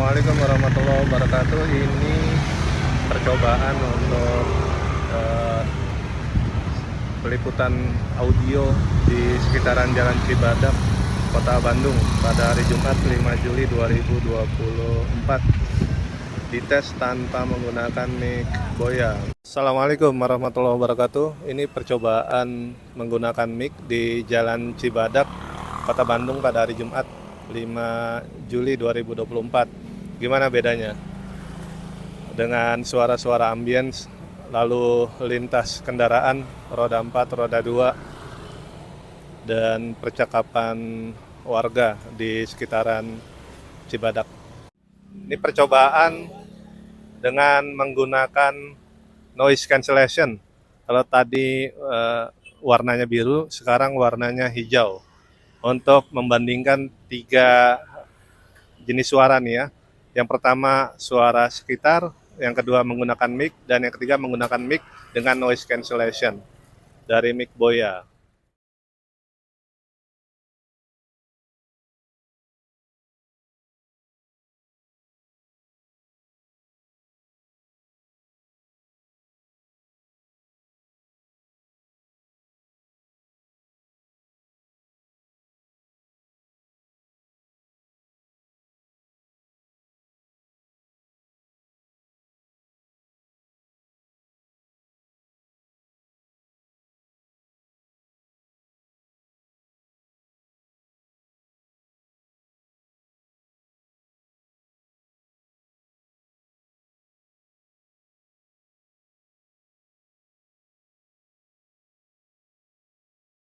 Assalamualaikum warahmatullahi wabarakatuh. Ini percobaan untuk eh, peliputan audio di sekitaran Jalan Cibadak, Kota Bandung pada hari Jumat 5 Juli 2024. Dites tanpa menggunakan mic Boya. Assalamualaikum warahmatullahi wabarakatuh. Ini percobaan menggunakan mic di Jalan Cibadak, Kota Bandung pada hari Jumat 5 Juli 2024. Gimana bedanya dengan suara-suara ambience, lalu lintas kendaraan roda 4, roda 2, dan percakapan warga di sekitaran Cibadak. Ini percobaan dengan menggunakan noise cancellation. Kalau tadi warnanya biru, sekarang warnanya hijau. Untuk membandingkan 3 jenis suara nih ya. Yang pertama suara sekitar, yang kedua menggunakan mic, dan yang ketiga menggunakan mic dengan noise cancellation dari mic Boya.